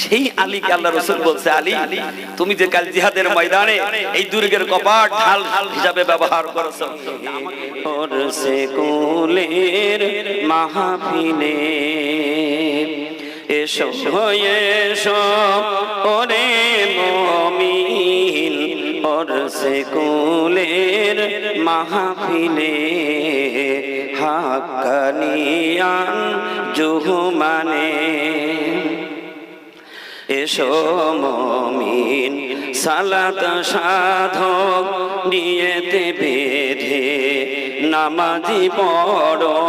সেই আলীকে আল্লাহ রাসূল বলছে, আলী তুমি যে কাল জিহাদের ময়দানে এই দুর্গের কপাট ঢাল হিসাবে ব্যবহার করেছো, ওর সে কুলের মাহফিলে এসো এসো ওরে মুমিন, ওর সে কুলের মাহফিলে হাক্কানিয়ান জুহমানে এসো মুমিন সালাত সাধক নিয়েতে বেঁধে নামাজি পড়ো,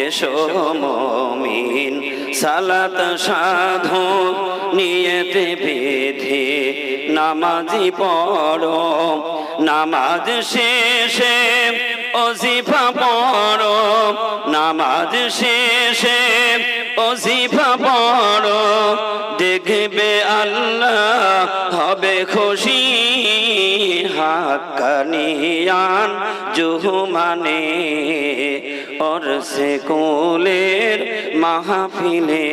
এসো মুমিন সালাত সাধক নিয়েতে বেঁধে নামাজি পড়ো, নামাজ শেষে ওজিফা পড়ো, নামাজ শেষে ওজিফা পড়ো, দেখবে আল্লাহ হবে খুশি হাক্কানিয়ান জুহমানে ওর সে কুলের মাহফিলে।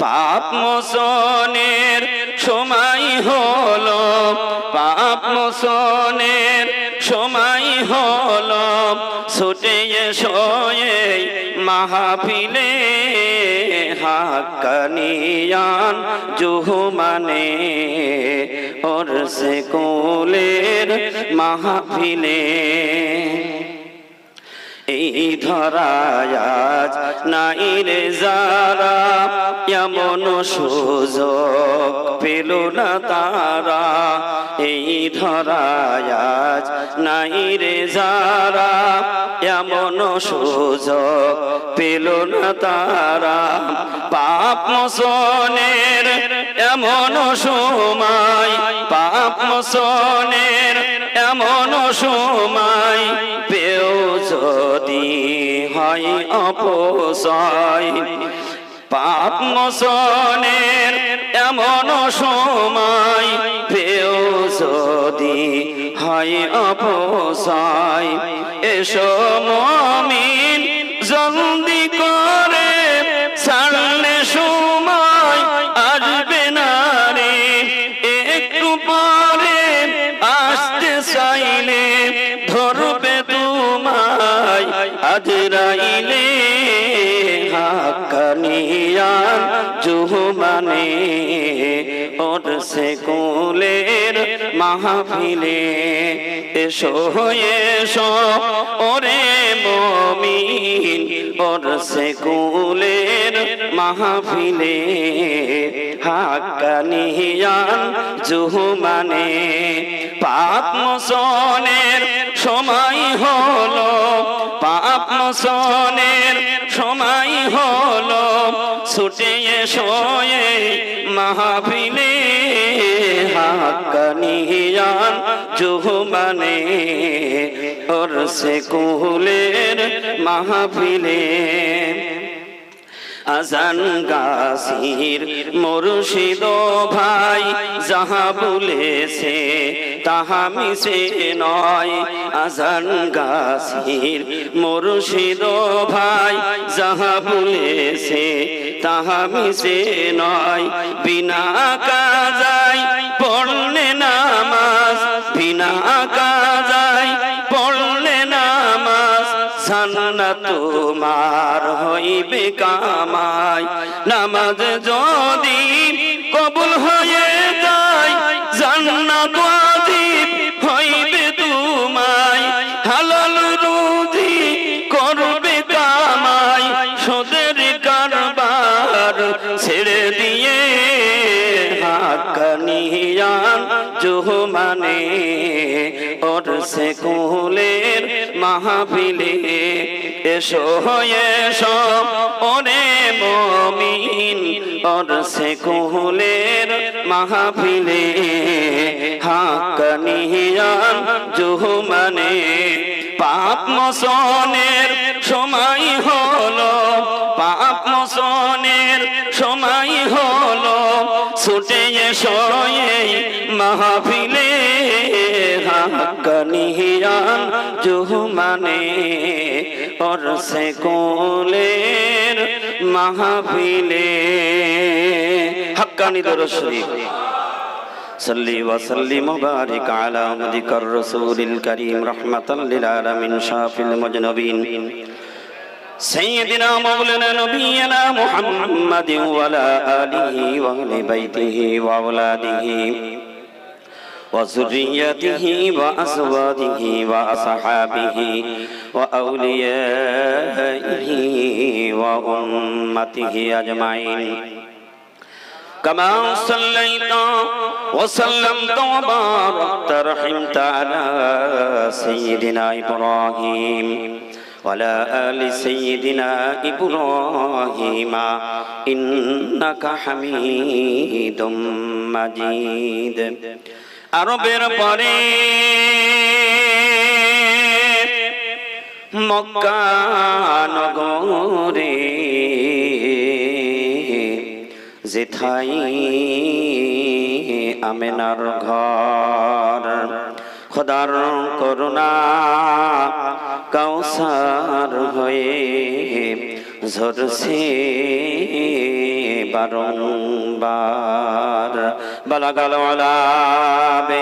পাপ মোচনের সময় হলো, পাপ মোচনের সময় হলো, ছুটে এসো এই মাহফিলে হাক্কানিয়ান জুহমানে ওর সে কুলের মাহফিলে। এই ধরায় আজ নাই রে যারা এমন সুযোগ পেল না তারা, এই ধরায় আজ নাই রে যারা এমন সুযোগ পেল না তারা, পাপ মোচনের এমন সময়, পাপ মোচনের এমন সময় পেও যদি হয় অপচয়, পাপ মোচনের এমন সময় পেও যদি হয় অপচয়, এসো মুমিন জলদি করে ছাড়লে সময় আসবে না রে, একটু পরে আসতে চাইলে ধরবে তোমায় আজরাইলে হাক্কানিয়ান জুহমানে ওর সে কুলের মাহফিলে। এসো এসো ওরে মুমিন ওর সে কুলের মাহফিলে হাক্কানিয়ান জুহমানে। পাপ মোচনের সময় হলো, পাপ মোচনের সময় হলো, ছুটে এসো এই মাহফিলে হাক্কানিয়ান জুহমানে ওর সে কুলের মাহফিলে। আজান গাছির মুর্শিদ ভাই যাহা বলেছে তাহা মিছে নয়, আজান গাছির মুর্শিদ ভাই যাহা বলেছে তাহা মিছে নয়, বিনা কাজায় পড়লে নামাজ, বিনা কাজায় পড়লে নামাজ, জান্নাত তোমার হইবে কামাই, নামাজ যদি কবুল হয়ে যায় জান্নাত ওয়াজিব হইবে তোমায়, হালাল রুজি করবে কামাই, সুদের কারবার ছেড়ে দিয়ে হাক্কানিয়ান জুহমানে ওর সে কুলের মাহফিলে। এসো এসো ওরে মুমিন ওর সে কুলের মাহফিলে হাক্কানিয়ান জুহমানে। পাপ মোচনের সময় হলো, পাপ মোচনের সময় হলো, ছুটে এসো এই মাহফিলে হাক্কানিয়ান জুহমানে ওর সে কুলের মাহফিলে। হাক্কানি দরুদ শরীফ। صلي وسلم وبارك على عبدك الرسول الكريم رحمة للعالمين شافي المذنبين سيدنا مولانا نبينا محمد وعلى آله وأهل بيته وأولاده وذريته وأزواجه وأصحابه وأوليائه وأمته أجمعين كما صليت وسلمت وباركت رحمت على سيدنا إبراهيم وعلى آل سيدنا إبراهيم إنك حميد مجيد আরবের পরে মক্কা নগরে যেথাই আমেনার ঘর খোদার করুণা কাউসার হয়ে ঝরছে বারংবার বালাগাল আলাবে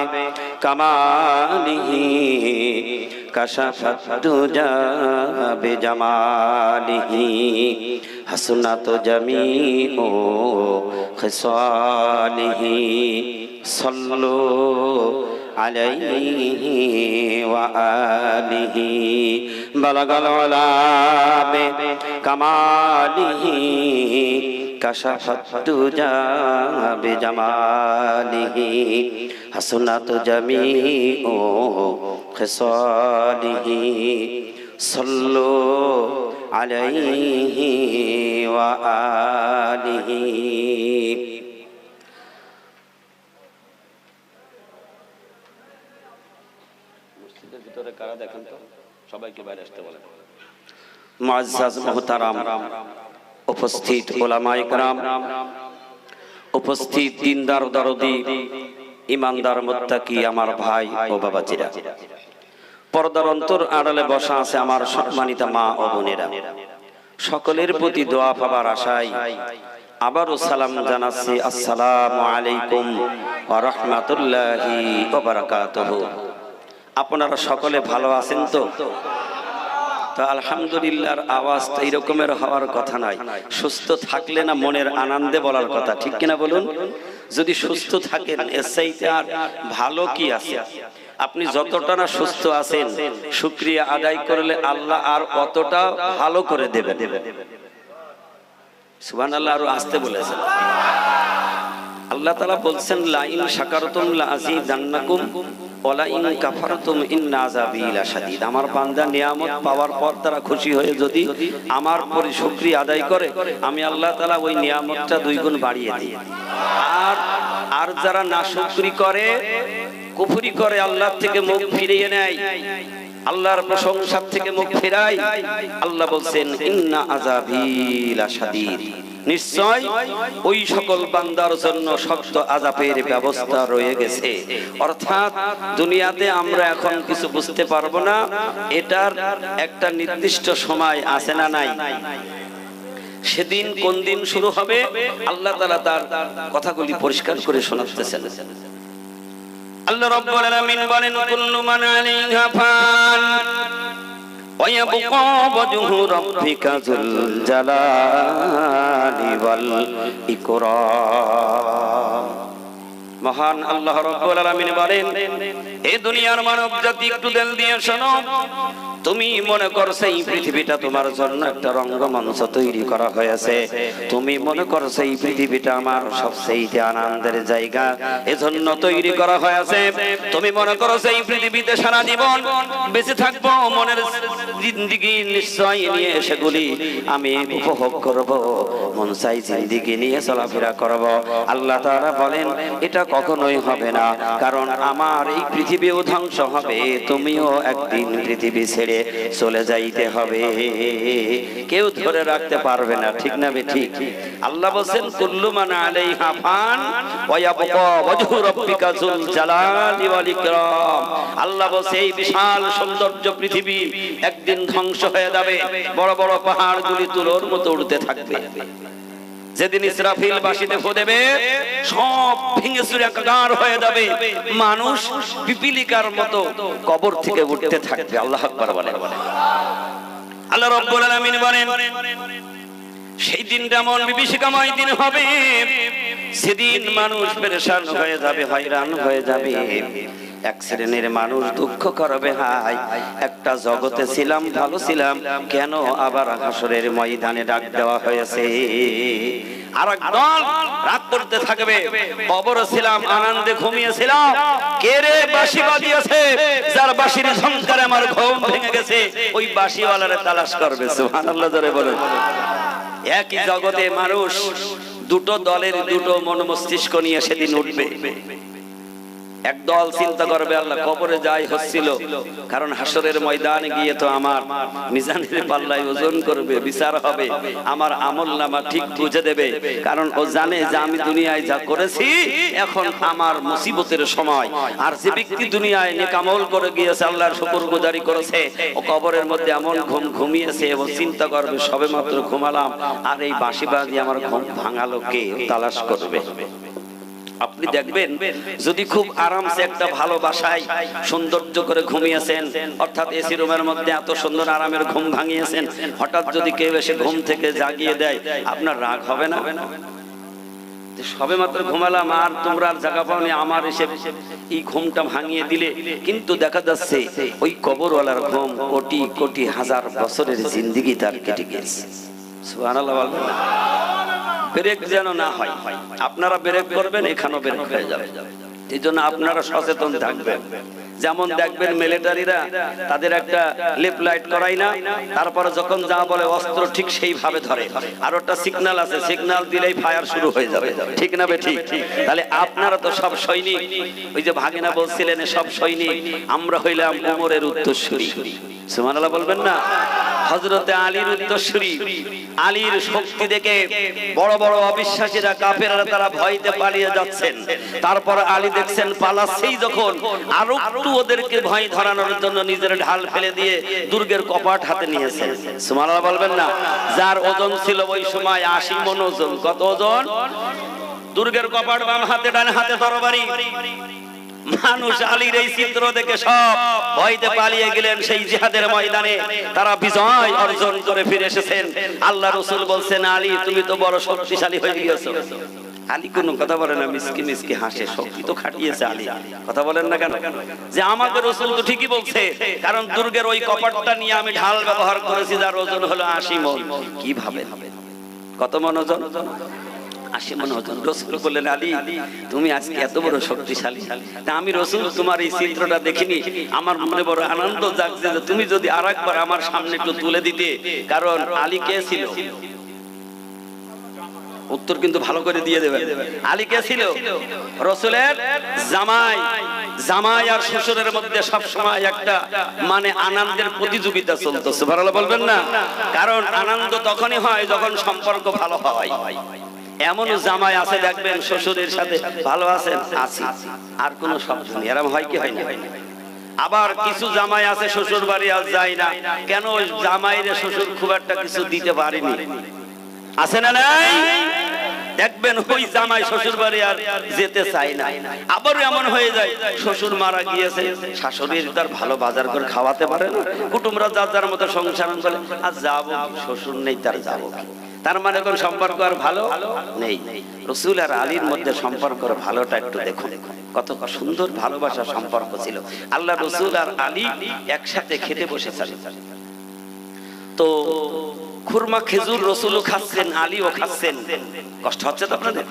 কামালিহি কাশাফাত দুজা বিজামালিহি হাসনাত জামিউ খিসালিহি সাল্লু আলাইহি ওয়া আলিহি বালাগাল আলাবে কামালিহি কাশাফাত দুজা বিজামালিহি হাসনাত জামিউ খিসালিহি সাল্লু আলাইহি ওয়া আলিহি। মসজিদের ভিতরে কারা দেখেন তো, সবাইকে বাইরে আসতে বলেন। মুআজ্জাজ মুহতারাম উপস্থিত উলামায়ে কেরাম, উপস্থিত দিনদার দরদি ইমানদার মুত্তাকি আমার ভাই ও বাবাজিরা, পর্দার অন্তর আড়ালে বসা আছে আমার সম্মানিত মা ও বোনেরা, সকলের প্রতি দোয়া পাবার আশায় আবারও সালাম জানাচ্ছি। আসসালামু আলাইকুম ওয়া রাহমাতুল্লাহি ওয়া বারাকাতুহু। আপনারা সকলে ভালো আছেন তো? আলহামদুলিল্লাহর আওয়াজ তো এইরকমের হওয়ার কথা নয়, সুস্থ থাকলে না মনের আনন্দে বলার কথা, ঠিক কিনা বলুন? যদি সুস্থ থাকেন এর চাইতে আর ভালো কি আছে? আপনি যতটা না সুস্থ আছেন শুকরিয়া আদায় করলে আল্লাহ আর অতটা ভালো করে দেবে। সুবহানাল্লাহ। আরো আসতে বলেছেন আল্লাহ তাআলা, বলছেন লাইন শাকারতুম লাযিদান্নাকুম ওয়া লাইন কাফারতুম ইন্না আযাবি লাশাদীদ। আমার বান্দা নিয়ামত পাওয়ার পর তারা খুশি হয়ে যদি আমার পরে শুকরিয়া আদায় করে, আমি আল্লাহ তাআলা ওই নিয়ামতটা দুই গুণ বাড়িয়ে দিই। আর যারা নাশুকরি করে, কুফরি করে, আল্লাহর থেকে মুখ ফিরিয়ে নেয়, আল্লাহর প্রশংসার থেকে মুখ ফেরায়, আল্লাহ বলছেন ইন্না আযাবি লাশাদীদ, নিশ্চয় ওই সকল বান্দার জন্য শক্ত আযাবের ব্যবস্থা রয়ে গেছে। অর্থাৎ দুনিয়াতে আমরা এখন কিছু বুঝতে পারবো না, এটার একটা নির্দিষ্ট সময় আছে না নাই? সেদিন কোন দিন শুরু হবে আল্লাহ তাআলা তার কথাগুলি পরিষ্কার করে শোনাচ্ছেন। আল্লাহ রাব্বুল আলামিন বলেন কুল্লু মান আলাইহা ফান ওয়া ইয়াবকা ওয়াজহু রাব্বিকা যুল জালালি ওয়াল ইকরাম। মহান আল্লাহ রাব্বুল আলামিন বলেন, এই দুনিয়ার মানব জাতি একটু দিল দিয়ে শোনো, তুমি মনে করছো এই পৃথিবীটা তোমার জন্য একটা রঙ্গমঞ্চ তৈরি করা হয়েছে, তুমি মনে করছো এই পৃথিবীটা আমার সবচেয়ে আনন্দের জায়গা, এজন্য তৈরি করা হয়েছে। তুমি মনে করছো এই পৃথিবীতে সারা জীবন বেঁচে থাকবো, মনের জিন্দেগি নিশ্চয় নিয়ে সেগুলি আমি উপভোগ করব, মন চাই জিন্দেগি নিয়ে চলাফেরা করব। আল্লাহ তাআলা বলেন এটা কখনোই হবে না, কারণ আমার এই পৃথিবীও ধ্বংস হবে, তুমিও একদিন পৃথিবী ছেড়ে চলে যাইতে হবে, কেউ ধরে রাখতে পারবে না, ঠিক না ঠিক? আল্লাহ বলেন কুল্লু মান আলাইহা ফান ওয়া ইয়াবকা ওয়াজহু রাব্বিকা যুল জালালি ওয়াল ইকরাম। আল্লাহ বলেন এই বিশাল সৌন্দর্য পৃথিবী একদিন ধ্বংস হয়ে যাবে, বড় বড় পাহাড়গুলি তুলোর মতো উড়তে থাকবে। যেদিন ইসরাফিল বাঁশিতে ফু দেবে, সব ভেঙে চুরে একাকার হয়ে যাবে, মানুষ পিপিলিকার মতো কবর থেকে উঠতে থাকবে। আল্লাহ আকবার বলেন। আল্লাহ রাব্বুল আলামিন বলেন, সেই দিনটা এমন বিভীষিকাময় দিন হবে, সেদিন মানুষ পেরেশান হয়ে যাবে, হয়রান হয়ে যাবে। এক শ্রেণীর মানুষ দুঃখ করবে, হায় একটা জগতে ছিলাম, ভালো ছিলাম, কেন আবার হাসরের ময়দানে ডাক দেওয়া হয়েছে। আর এক দল রাগ করতে থাকবে, কবরে ছিলাম, আনন্দে ঘুমিয়েছিলাম, কে রে বাঁশি বাজিয়েছে, যার বাঁশির ঝংকারে আমার ঘুম ভেঙে গেছে, ওই বাঁশিওয়ালারে তালাশ করবে। সুবহানাল্লাহ জোরে বলেন। একই জগতে মানুষ দুটো দলের দুটো মন মস্তিষ্ক নিয়ে সেদিন উঠবে। এক দল চিন্তা করবে, আল্লাহ কবরে যাই হচ্ছিল, কারণ হাসরের ময়দানে গিয়ে তো আমার মিজানের পাল্লায় ওজন করবে, বিচার হবে, আমার আমলনামা ঠিক বুঝে দেবে, কারণ ও জানে যে আমি দুনিয়ায় যা করেছি এখন আমার মুসিবতের সময়। আর যে ব্যক্তি দুনিয়ায় নেক আমল করে গিয়েছে, আল্লাহর শুকরগুজারি করেছে, ও কবরের মধ্যে এমন ঘুমিয়েছে, ও চিন্তা করবে সবেমাত্র ঘুমালাম, আর এই বাঁশি বাজিয়ে আমার ঘুম ভাঙালো কে, তালাশ করবে। আপনি দেখবেন, যদি খুব আরামসে একটা ভালো বাসায় সৌন্দর্য করে ঘুমিয়েছেন, অর্থাৎ এসি রুমের মধ্যে এত সুন্দর আরামের ঘুম ভাঙিয়েছেন, হঠাৎ যদি কেউ এসে ঘুম থেকে জাগিয়ে দেয়, আপনার রাগ হবে না? সবে মাত্র ঘুমালাম আর তোমরা জায়গা পাওনি, আমার এসে এই ঘুমটা ভাঙিয়ে দিলে। কিন্তু দেখা যাচ্ছে ওই কবরওয়ালার ঘুম কোটি কোটি হাজার বছরের জিন্দেগি তার কেটে গেছে। সুবহানাল্লাহ বলবেন না? ব্রেক যেন না হয়, আপনারা ব্রেক করবেন, এখানেও ব্রেক হয়ে যাবে। এই জন্য আপনারা সচেতন থাকবেন। যেমন দেখবেন মিলিটারিরা তাদের একটা লেফট লাইট করাই না, তারপরে যখন যা বলে অস্ত্র ঠিক সেইভাবে ধরে, আর ওটা সিগন্যাল আছে, সিগন্যাল দিলেই ফায়ার শুরু হয়ে যাবে, ঠিক না বে ঠিক? তাহলে আপনারা তো সব সৈনিক, ওই যে ভাগিনা বলছিলেন সব সৈনিক, আমরা হইলাম ওমরের উত্তরসূরি। সুবহানাল্লাহ বলবেন না? হযরতে আলীর উত্তরসূরি। আলীর শক্তি দেখে বড় বড় অবিশ্বাসীরা, কাফেররা, তারা ভয়তে পালিয়ে যাচ্ছেন। তারপর আলী দেখছেন পালাচ্ছেই যখন, আরো একটু ওদেরকে ভয় ধরানোর জন্য নিজের ঢাল ফেলে দিয়ে দুর্গের কপাট হাতে নিয়েছেন। সুবহানাল্লাহ বলবেন না? যার ওজন ছিল ওই সময় 80 মণ ওজন। কত ওজন? দুর্গের কপাট বাম হাতে, ডান হাতে তরবারি। মানুষ আলীর এই চিত্র দেখে সব ভয়তে পালিয়ে গেলেন সেই জিহাদের ময়দানে। তারা বিজয় অর্জন করে ফিরে এসেছেন। আল্লাহ রাসূল বলছেন, আলী তুমি তো বড় শক্তিশালী হয়ে গিয়েছো। আলী কোনো কথা বলে না, মিসকি মিসকি হাসে। শক্তি তো খাটিয়েছে আলী, কথা বলেন না কেন? যে আমাদের রাসূল তো ঠিকই বলছে, কারণ দুর্গের ওই কপাটটা নিয়ে আমি ঢাল ব্যবহার করেছি, যার ওজন হলো 80 মণ। কিভাবে? কত মণ ওজন? 80 মণ ওজন। রাসূল বললেন, আলী তুমি আজকে এত বড় শক্তিশালী, তা আমি রাসূল তোমার এই চিত্রটা দেখিনি, আমার মনে বড় আনন্দ জাগছে যে তুমি যদি আরেকবার আমার সামনে একটু তুলে দিতে। কারণ আলী কে ছিল? উত্তর কিন্তু ভালো করে দিয়ে দেবেন। আলী কে ছিল? রাসূলের জামাই। জামাই আর শ্বশুরের মধ্যে সব সময় একটা মানে আনন্দের প্রতিযোগিতা চলতো। সুবহানাল্লাহ বলবেন না? কারণ আনন্দ তখনই হয় যখন সম্পর্ক ভালো হয়। এমন জামাই আছে দেখবেন শ্বশুরের সাথে ভালো আছেন, আছি, আর কোনো শব্দ নেই, এরকম হয় কি হয় না? আবার কিছু জামাই আছে শ্বশুর বাড়ি আর যায় না, কেন? জামাইরে শ্বশুর খুব একটা কিছু দিতে পারেনি, আছে না নাই? দেখবেন ওই জামাই শ্বশুর বাড়ি আর যেতে চায় না। আবার এমন হয়ে যায় শ্বশুর মারা গিয়েছে, শাশুড়ি তার ভালো বাজার করে খাওয়াতে পারে না, কুটুমরা যার যার মতো সংসার করে, আর যাবো, শ্বশুর নেই তার যাবো। তার মানে কোন সম্পর্ক আর ভালো নেই। রাসূল আর আলীর মধ্যে সম্পর্কের ভালোটা একটু দেখুন, কত সুন্দর ভালোবাসার সম্পর্ক ছিল। আল্লাহ রাসূল আর আলী একসাথে খেতে বসেছেন। তো খুরমা খেজুর রাসূলও খাচ্ছেন, আলীও খাচ্ছেন। কষ্ট হচ্ছে তো আপনাদের?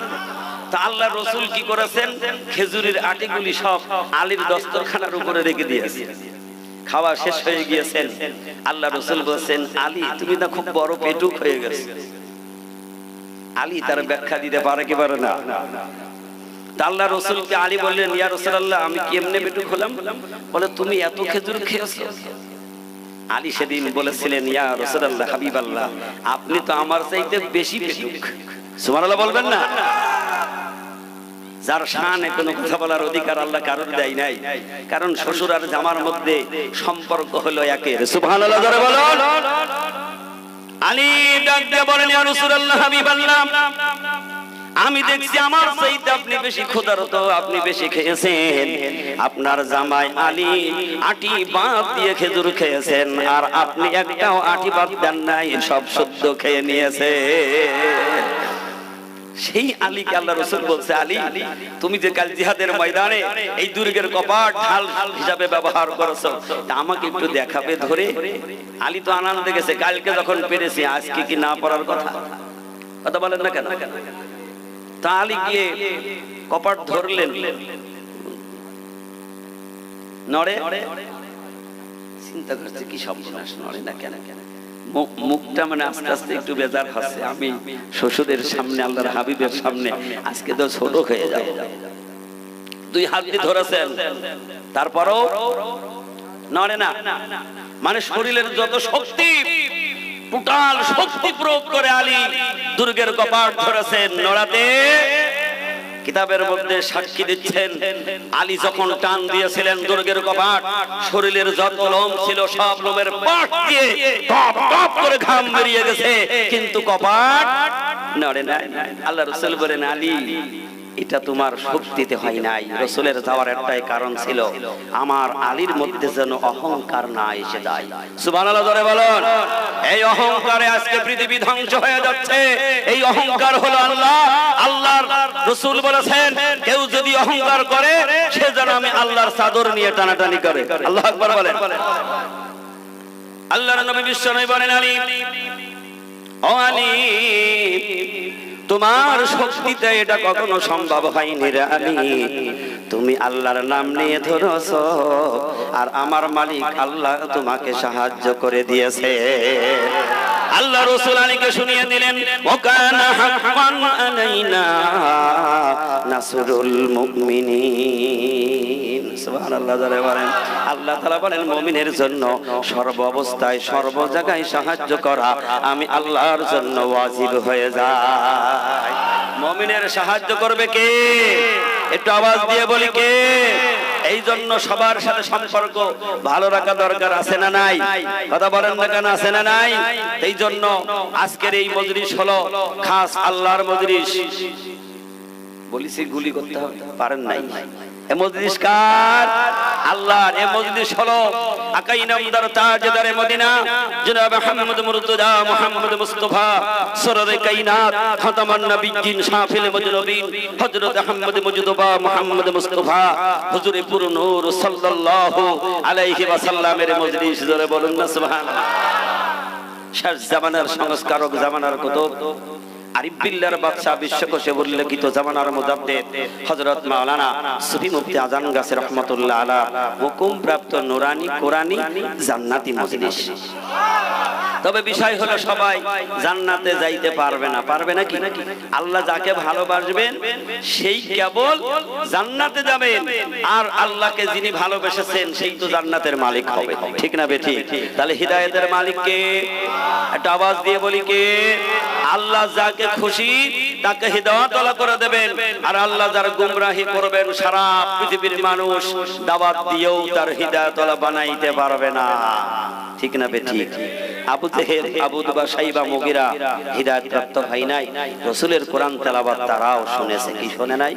তা আল্লাহ রাসূল কি করেছেন? খেজুরের আটিগুলি সব আলীর দস্তরখানার উপরে রেখে দিয়েছেন। খাওয়া শেষ হয়ে গিয়েছেন, আল্লাহ রাসূল বলেন, আলী তুমি না খুব বড় পেটুক হয়ে গেছো। আলী তার ব্যাখ্যা দিতে পারে কি পারে না? আল্লাহ রাসূলকে আলী বললেন, ইয়া রাসূলুল্লাহ আমি কেমনে পেটুক হলাম? বলে তুমি এত খেজুর খেয়েছো। আলী সেদিন বলেছিলেন, ইয়া রাসূলুল্লাহ হাবিবাল্লাহ আপনি তো আমার চাইতে বেশি পেটুক। সুবহানাল্লাহ বলবেন না? যার শানে কোনো কথা বলার অধিকার আল্লাহ কারোর দেয় নাই, কারণ শ্বশুর আর জামার মধ্যে সম্পর্ক হলো একের। সুবহানাল্লাহ জোরে বলুন। আলী ডাক দিয়ে বলেন, ইয়া রাসূলুল্লাহ, হাবিবাল্লাহ, আমি দেখছি আমার চাইতে আপনি বেশি ক্ষুধার্ত, আপনি বেশি খেয়েছেন। আপনার জামাই আলী আটি বাদ দিয়ে খেজুর খেয়েছেন, আর আপনি একটাও আটি বাদ দেন নাই, সব শুদ্ধ খেয়ে নিয়েছে। সেই আলীকে আল্লাহ রাসূল বলছে, আলী, তুমি যে কাল জিহাদের ময়দানে এই দুর্গের কপাট ঢাল হিসাবে ব্যবহার করেছো, তা আমাকে একটু দেখাবে ধরে? আলী তো আনন্দে গেছে, কালকে যখন পেরেছি আজকে কি না পড়ার কথা? কথা বলেন না কেন? তা আলী গিয়ে কপাট ধরলেন, নড়ে। চিন্তা করছে কি সর্বনাশ, নড়ে না কেন? মুখটা মানে আস্তে আস্তে একটু বেজার হচ্ছে, আমি শ্বশুরের সামনে, আল্লাহর হাবিবের সামনে আজকে তো ছোট হয়ে যাবে। দুই হাত দিয়ে ধরেছেন, তারপরও নড়ে না। মানে শরীরের যত শক্তি, টোটাল শক্তি প্রয়োগ করে আলী দুর্গের কপাট ধরেছেন, নড়াতে। কিতাবের মধ্যে সাক্ষী দিচ্ছেন, আলী যখন টান দিয়েছিলেন দুর্গের কপাট, শরীরের যত লোম ছিল সব লোমের পাট দিয়ে টপ টপ করে ঘাম বেরিয়ে গেছে, কিন্তু কপাট নড়ে না। আল্লাহ রাসূল বলেন, আলী, এটা তোমার শক্তিতে হয় নাই। রাসূলের যাওয়ার একটাই কারণ ছিল, আমার আলীর মধ্যে যেন অহংকার না এসে যায়। সুবহানাল্লাহ জোরে বলুন। এই অহংকারে আজকে পৃথিবী ধ্বংস হয়ে যাচ্ছে। এই অহংকার হলো আল্লাহ। আল্লাহর রাসূল বলেছেন, কেউ যদি অহংকার করে সে যেন আমি আল্লাহর চাদর নিয়ে টানাটানি করে। আল্লাহু আকবার বলেন। আল্লাহর নবী বিশ্বনবী বলেন, আলী, ও আলী, তোমার শক্তিতে এটা কখনো সম্ভব হয়নি রে আলী। তুমি আল্লাহর নাম নিয়ে ধরেছো, আর আমার মালিক আল্লাহ তোমাকে সাহায্য করে দিয়েছে। আল্লাহ রাসূল আলীকে শুনিয়ে দিলেন, ওয়াকানা হাক্কান আলাইনা নাসরুল মুমিনিন। সুবহানাল্লাহ জোরে বলেন। আল্লাহ তাআলা বলেন, মুমিনের জন্য সর্ব অবস্থায় সর্ব জায়গায় সাহায্য করা আমি আল্লাহর জন্য ওয়াজিব হয়ে যায়। মুমিনের সাহায্য করবে কে? একটু আওয়াজ দিয়ে বলি, কে? এই জন্য সবার সাথে সম্পর্ক ভালো রাখা দরকার, আছে না নাই? কথা বলেন না কেন, আছে না নাই? এই জন্য আজকের এই মজলিস হলো খাস আল্লাহর মজলিস। বলিছি গুলি করতে হবে, পারেন নাই। এ মজলিস কার? আল্লাহর। এ মজলিস হলো আকাই নামদার তাজদারে মদিনা জনাব মুহাম্মদ মুর্তজা মুহাম্মদ মুস্তাফা সররে কায়নাত খাতামান নবিয়্যিন শাফিল মুজনবিন হযরত আহমদ মুজতবা মুহাম্মদ মুস্তাফা হুজুরে পুর নূর সাল্লাল্লাহু আলাইহি ওয়াসাল্লামের মজলিস। জোরে বলুন না সুবহানাল্লাহ। শেষ জামানার সংস্কারক, জামানার কুতুব, আরিফ বিল্লাহর বাদশা, বিশ্বকোষে উল্লেখিত জামানার মুজাদ্দিদ হযরত মাওলানা সুফি মুফতি আজান গাছে রহমাতুল্লাহ আলাইহি হুকুম প্রাপ্ত নুরানি কোরআনি জান্নাতি মজলিস। তবে বিষয় হলো সবাই জান্নাতে যাইতে পারবে না। পারবে নাকি? আল্লাহ যাকে ভালোবাসবেন সেই কেবল জান্নাতে যাবেন, আর আল্লাহকে যিনি ভালোবেসেছেন সেই তো জান্নাতের মালিক হবে। ঠিক না বেঠিক? তাহলে হিদায়াতের মালিক কে? একটা আওয়াজ দিয়ে বলি, কে? আল্লাহ যাকে খুশি তাকে হিদায়াত আল্লাহ করে দেবেন, আর আল্লাহ যার গুমরাহি করবেন সারা পৃথিবীর মানুষ দাওয়াত দিয়েও তার হিদায়াত আল্লাহ বানাইতে পারবে না। ঠিক না বেঠিক? আবু জেহেল, আবু দুবা, সাইবা, মুগিরা হিদায়াত প্রাপ্ত হয় নাই, রাসূলের কোরআন তেলাওয়াত তারাও শুনেছে, কি শুনে নাই?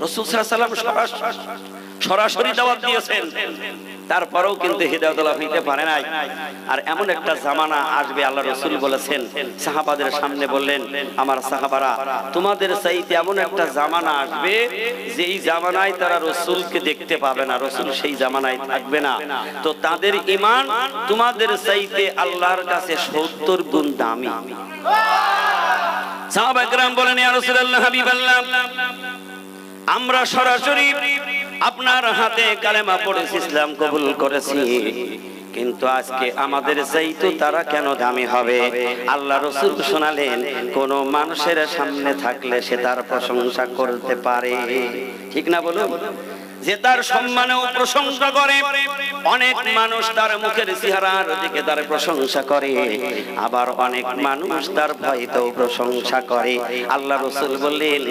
রাসূল সাল্লাল্লাহু আলাইহি ওয়াসাল্লাম সরাসরি দাওয়াত দিয়েছেন, তারপরেও কিন্তু হিদায়াত লাভ হইতে পারে নাই। আর এমন একটা জামানা আসবে, আল্লাহ রাসূল বলেছেন, সাহাবাদের সামনে বললেন, আমার সাহাবারা, তোমাদের চাইতে এমন একটা জামানা আসবে যে এই জামানায় তারা রাসূলকে দেখতে পাবে না, রাসূল সেই জামানায় থাকবে না, তো তাদের ঈমান তোমাদের চাইতে আল্লাহর কাছে 70 গুণ দামি। সাহাবা کرام বলেন, ইয়া রাসূলুল্লাহ, হাবিবাল্লাহ, আমরা সরাসরি আপনার হাতে কালেমা পড়েছি, ইসলাম কবুল করেছি, কিন্তু আজকে আমাদের চাইতে তারা কেন দামি হবে? আল্লাহ রাসূল শোনালেন, কোন মানুষের সামনে থাকলে সে তার প্রশংসা করতে পারে। ঠিক না বলুন? যে তার সম্মানেও প্রশংসা করে, অনেক মানুষ তার মুখের চেহারার দিকে তার প্রশংসা করে, আবার অনেক মানুষ তার ভয়েতেও প্রশংসা করে। আল্লাহ রাসূল বললেন,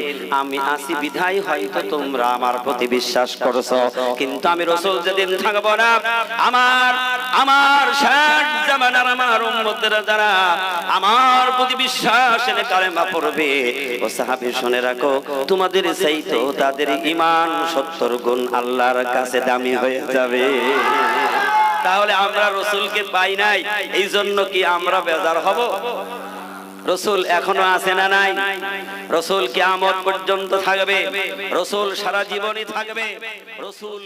আমি আসি বিধায় হয়তো তোমরা আমার প্রতি বিশ্বাস করছো, কিন্তু আমি রাসূল যেদিন থাকবো না, আমার শেষ জামানার আমার উম্মতেরা যারা আমার প্রতি বিশ্বাস এনে কালেমা পড়বে, ও সাহাবী শুনে রাখো, তোমাদের চাইতো তাদের ঈমান 70 গুণ আল্লাহর কাছে দামি হয়ে যাবে। তাহলে আমরা রাসূলকে পাই নাই, এই জন্য কি আমরা বেজার হব? রাসূল এখনো আছে না নাই? রাসূল কিয়ামত পর্যন্ত থাকবে, রাসূল সারা জীবনই থাকবে। রাসূল